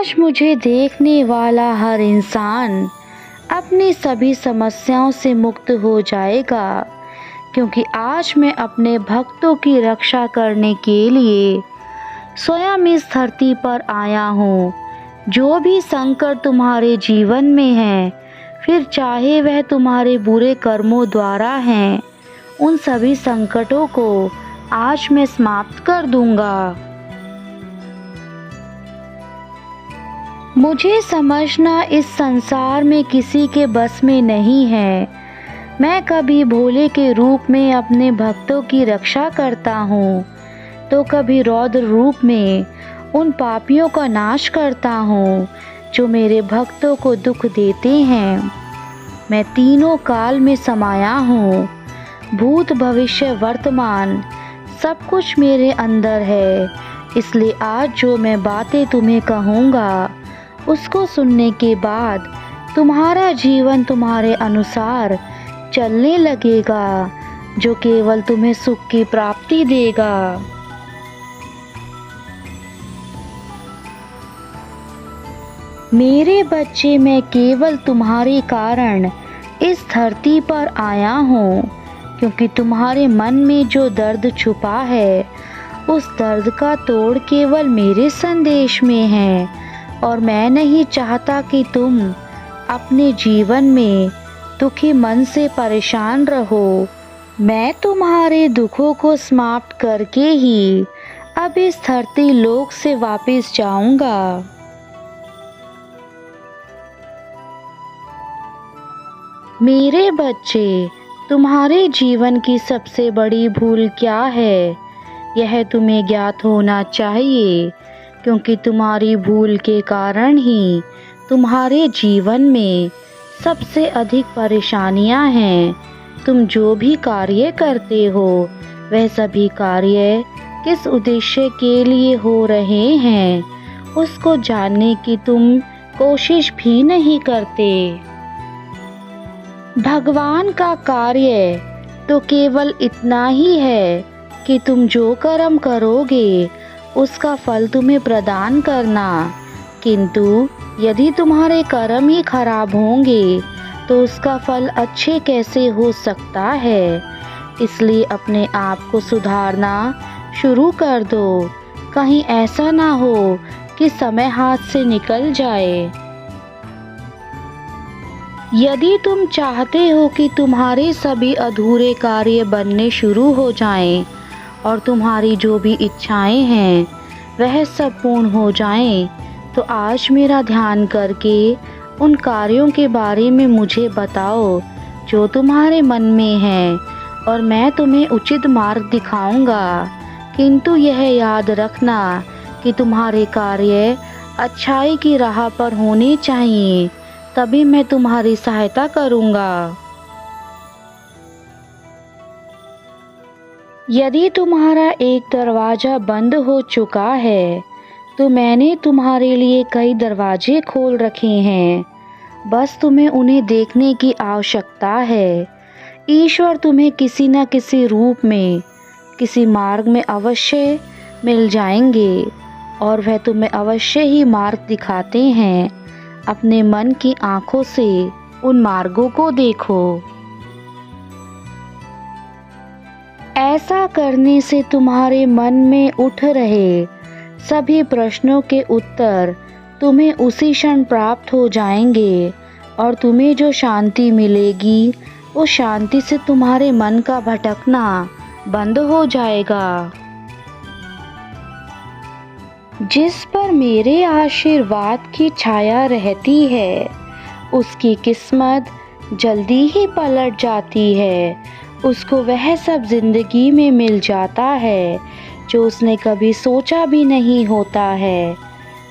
आज मुझे देखने वाला हर इंसान अपनी सभी समस्याओं से मुक्त हो जाएगा, क्योंकि आज मैं अपने भक्तों की रक्षा करने के लिए स्वयं इस धरती पर आया हूँ। जो भी संकट तुम्हारे जीवन में है, फिर चाहे वह तुम्हारे बुरे कर्मों द्वारा हैं, उन सभी संकटों को आज मैं समाप्त कर दूंगा। मुझे समझना इस संसार में किसी के बस में नहीं है। मैं कभी भोले के रूप में अपने भक्तों की रक्षा करता हूँ, तो कभी रौद्र रूप में उन पापियों का नाश करता हूँ जो मेरे भक्तों को दुख देते हैं। मैं तीनों काल में समाया हूँ, भूत भविष्य वर्तमान सब कुछ मेरे अंदर है। इसलिए आज जो मैं बातें तुम्हें कहूँगा, उसको सुनने के बाद तुम्हारा जीवन तुम्हारे अनुसार चलने लगेगा, जो केवल तुम्हें सुख की प्राप्ति देगा। मेरे बच्चे, मैं केवल तुम्हारे कारण इस धरती पर आया हूँ, क्योंकि तुम्हारे मन में जो दर्द छुपा है, उस दर्द का तोड़ केवल मेरे संदेश में है। और मैं नहीं चाहता कि तुम अपने जीवन में दुखी मन से परेशान रहो। मैं तुम्हारे दुखों को समाप्त करके ही अब इस धरती लोक से वापस जाऊंगा। मेरे बच्चे, तुम्हारे जीवन की सबसे बड़ी भूल क्या है, यह तुम्हें ज्ञात होना चाहिए, क्योंकि तुम्हारी भूल के कारण ही तुम्हारे जीवन में सबसे अधिक परेशानियां हैं। तुम जो भी कार्य करते हो, वह सभी कार्य किस उद्देश्य के लिए हो रहे हैं, उसको जानने की तुम कोशिश भी नहीं करते। भगवान का कार्य तो केवल इतना ही है कि तुम जो कर्म करोगे, उसका फल तुम्हें प्रदान करना। किंतु यदि तुम्हारे कर्म ही खराब होंगे, तो उसका फल अच्छे कैसे हो सकता है। इसलिए अपने आप को सुधारना शुरू कर दो। कहीं ऐसा ना हो कि समय हाथ से निकल जाए। यदि तुम चाहते हो कि तुम्हारे सभी अधूरे कार्य बनने शुरू हो जाएं, और तुम्हारी जो भी इच्छाएं हैं वह सब पूर्ण हो जाएं, तो आज मेरा ध्यान करके उन कार्यों के बारे में मुझे बताओ जो तुम्हारे मन में है, और मैं तुम्हें उचित मार्ग दिखाऊंगा। किंतु यह याद रखना कि तुम्हारे कार्य अच्छाई की राह पर होने चाहिए, तभी मैं तुम्हारी सहायता करूंगा। यदि तुम्हारा एक दरवाज़ा बंद हो चुका है, तो मैंने तुम्हारे लिए कई दरवाजे खोल रखे हैं। बस तुम्हें उन्हें देखने की आवश्यकता है। ईश्वर तुम्हें किसी न किसी रूप में, किसी मार्ग में अवश्य मिल जाएंगे, और वह तुम्हें अवश्य ही मार्ग दिखाते हैं। अपने मन की आँखों से उन मार्गों को देखो। ऐसा करने से तुम्हारे मन में उठ रहे सभी प्रश्नों के उत्तर तुम्हें उसी क्षण प्राप्त हो जाएंगे, और तुम्हें जो शांति मिलेगी, उस शांति से तुम्हारे मन का भटकना बंद हो जाएगा। जिस पर मेरे आशीर्वाद की छाया रहती है, उसकी किस्मत जल्दी ही पलट जाती है। उसको वह सब जिंदगी में मिल जाता है जो उसने कभी सोचा भी नहीं होता है।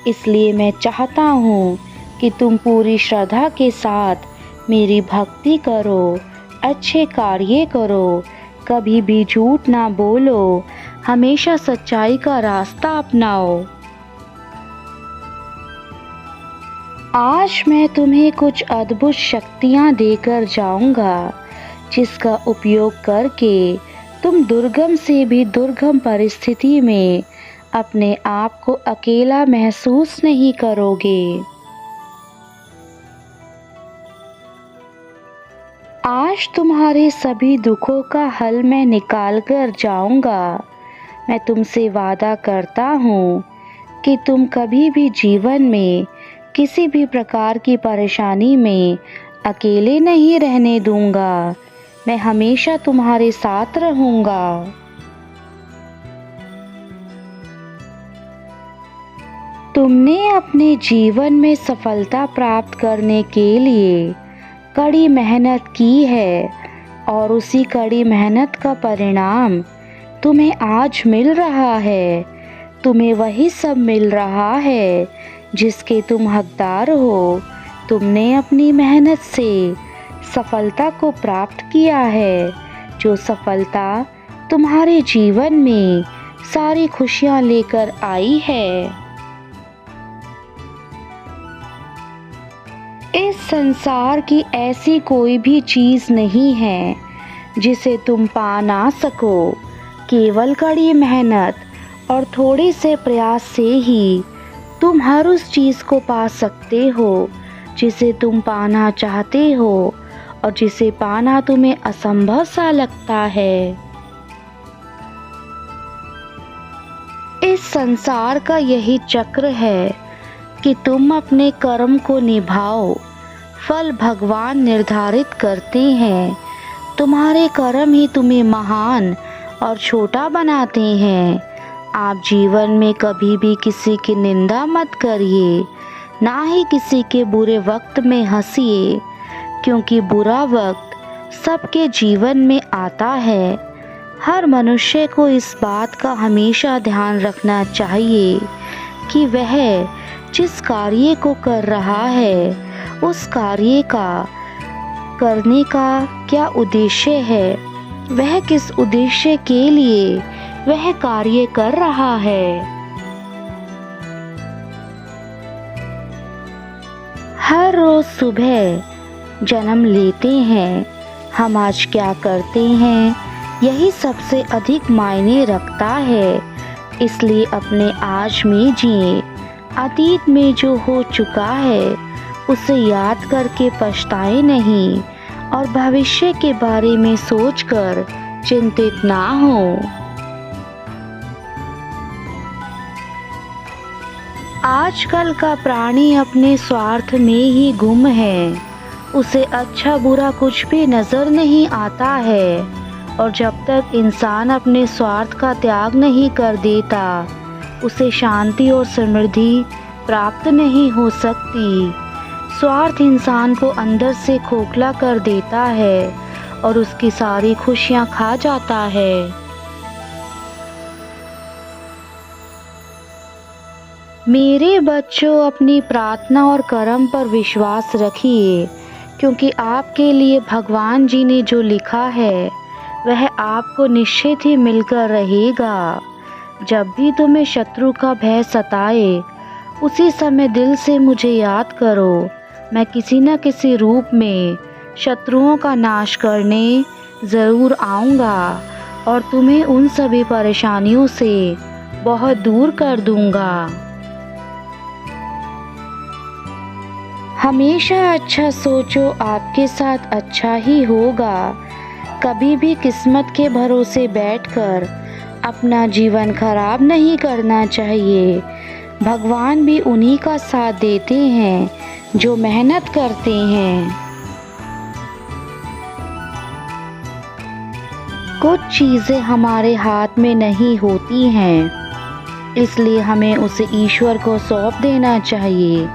इसलिए मैं चाहता हूँ कि तुम पूरी श्रद्धा के साथ मेरी भक्ति करो, अच्छे कार्य करो, कभी भी झूठ ना बोलो, हमेशा सच्चाई का रास्ता अपनाओ। आज मैं तुम्हें कुछ अद्भुत शक्तियाँ देकर जाऊंगा, जिसका उपयोग करके तुम दुर्गम से भी दुर्गम परिस्थिति में अपने आप को अकेला महसूस नहीं करोगे। आज तुम्हारे सभी दुखों का हल मैं निकाल कर जाऊंगा। मैं तुमसे वादा करता हूँ कि तुम कभी भी जीवन में किसी भी प्रकार की परेशानी में अकेले नहीं रहने दूंगा। मैं हमेशा तुम्हारे साथ रहूंगा। तुमने अपने जीवन में सफलता प्राप्त करने के लिए कड़ी मेहनत की है और उसी कड़ी मेहनत का परिणाम तुम्हें आज मिल रहा है। तुम्हें वही सब मिल रहा है जिसके तुम हकदार हो। तुमने अपनी मेहनत से सफलता को प्राप्त किया है, जो सफलता तुम्हारे जीवन में सारी खुशियां लेकर आई है। इस संसार की ऐसी कोई भी चीज़ नहीं है जिसे तुम पा ना सको। केवल कड़ी मेहनत और थोड़े से प्रयास से ही तुम हर उस चीज़ को पा सकते हो जिसे तुम पाना चाहते हो और जिसे पाना तुम्हें असंभव सा लगता है। इस संसार का यही चक्र है कि तुम अपने कर्म को निभाओ। फल भगवान निर्धारित करते हैं। तुम्हारे कर्म ही तुम्हें महान और छोटा बनाते हैं। आप जीवन में कभी भी किसी की निंदा मत करिए, ना ही किसी के बुरे वक्त में हंसिए, क्योंकि बुरा वक्त सबके जीवन में आता है। हर मनुष्य को इस बात का हमेशा ध्यान रखना चाहिए कि वह जिस कार्य को कर रहा है उस कार्य का करने का क्या उद्देश्य है, वह किस उद्देश्य के लिए वह कार्य कर रहा है। हर रोज सुबह जन्म लेते हैं। हम आज क्या करते हैं यही सबसे अधिक मायने रखता है। इसलिए अपने आज में जिए। अतीत में जो हो चुका है उसे याद करके पछताए नहीं और भविष्य के बारे में सोचकर चिंतित ना हो। आजकल का प्राणी अपने स्वार्थ में ही गुम है। उसे अच्छा बुरा कुछ भी नजर नहीं आता है और जब तक इंसान अपने स्वार्थ का त्याग नहीं कर देता उसे शांति और समृद्धि प्राप्त नहीं हो सकती। स्वार्थ इंसान को अंदर से खोखला कर देता है और उसकी सारी खुशियां खा जाता है। मेरे बच्चों, अपनी प्रार्थना और कर्म पर विश्वास रखिए, क्योंकि आपके लिए भगवान जी ने जो लिखा है वह आपको निश्चित ही मिलकर रहेगा। जब भी तुम्हें शत्रु का भय सताए उसी समय दिल से मुझे याद करो। मैं किसी न किसी रूप में शत्रुओं का नाश करने ज़रूर आऊँगा और तुम्हें उन सभी परेशानियों से बहुत दूर कर दूँगा। हमेशा अच्छा सोचो, आपके साथ अच्छा ही होगा। कभी भी किस्मत के भरोसे बैठकर अपना जीवन खराब नहीं करना चाहिए। भगवान भी उन्हीं का साथ देते हैं जो मेहनत करते हैं। कुछ चीज़ें हमारे हाथ में नहीं होती हैं, इसलिए हमें उसे ईश्वर को सौंप देना चाहिए।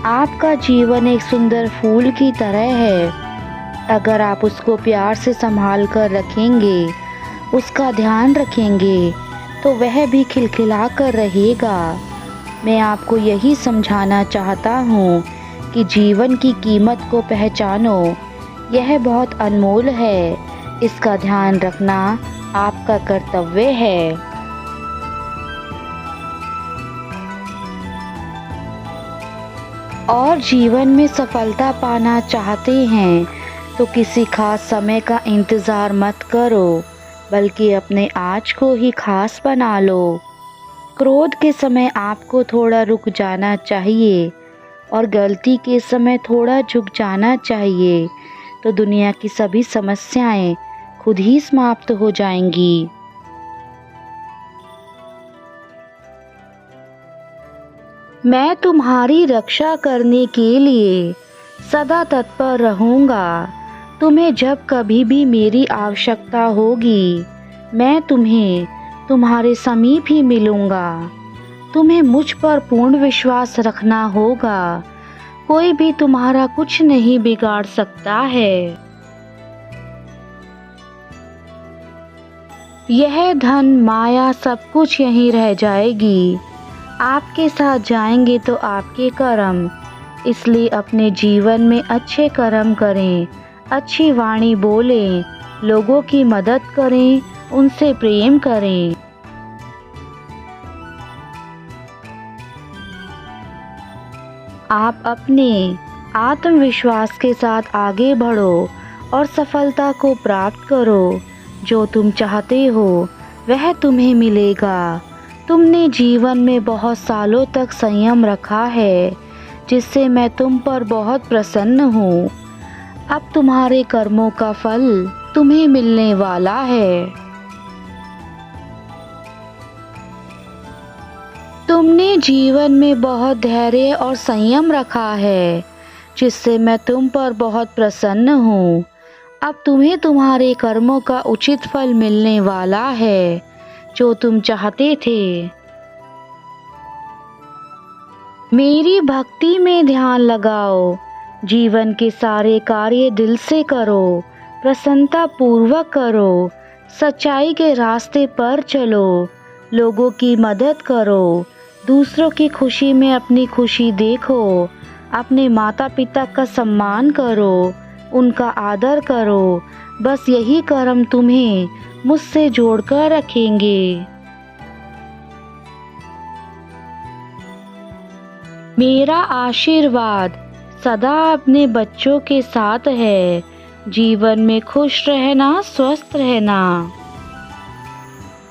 आपका जीवन एक सुंदर फूल की तरह है। अगर आप उसको प्यार से संभाल कर रखेंगे, उसका ध्यान रखेंगे, तो वह भी खिलखिला कर रहेगा। मैं आपको यही समझाना चाहता हूँ कि जीवन की कीमत को पहचानो। यह बहुत अनमोल है। इसका ध्यान रखना आपका कर्तव्य है। और जीवन में सफलता पाना चाहते हैं तो किसी खास समय का इंतज़ार मत करो, बल्कि अपने आज को ही खास बना लो। क्रोध के समय आपको थोड़ा रुक जाना चाहिए और गलती के समय थोड़ा झुक जाना चाहिए, तो दुनिया की सभी समस्याएं खुद ही समाप्त हो जाएंगी। मैं तुम्हारी रक्षा करने के लिए सदा तत्पर रहूँगा। तुम्हें जब कभी भी मेरी आवश्यकता होगी, मैं तुम्हें तुम्हारे समीप ही मिलूँगा। तुम्हें मुझ पर पूर्ण विश्वास रखना होगा। कोई भी तुम्हारा कुछ नहीं बिगाड़ सकता है। यह धन, माया सब कुछ यहीं रह जाएगी। आपके साथ जाएंगे तो आपके कर्म, इसलिए अपने जीवन में अच्छे कर्म करें, अच्छी वाणी बोलें, लोगों की मदद करें, उनसे प्रेम करें। आप अपने आत्मविश्वास के साथ आगे बढ़ो और सफलता को प्राप्त करो। जो तुम चाहते हो वह तुम्हें मिलेगा। तुमने जीवन में बहुत सालों तक संयम रखा है, जिससे मैं तुम पर बहुत प्रसन्न हूँ। अब तुम्हारे कर्मों का फल तुम्हें मिलने वाला है। तुमने जीवन में बहुत धैर्य और संयम रखा है, जिससे मैं तुम पर बहुत प्रसन्न हूँ। अब तुम्हें तुम्हारे कर्मों का उचित फल मिलने वाला है, जो तुम चाहते थे। मेरी भक्ति में ध्यान लगाओ। जीवन के सारे कार्य दिल से करो, प्रसन्नता पूर्वक करो, सच्चाई के रास्ते पर चलो, लोगों की मदद करो, दूसरों की खुशी में अपनी खुशी देखो, अपने माता पिता का सम्मान करो, उनका आदर करो। बस यही कर्म तुम्हें मुझसे जोड़कर रखेंगे। मेरा आशीर्वाद सदा अपने बच्चों के साथ है। जीवन में खुश रहना, स्वस्थ रहना।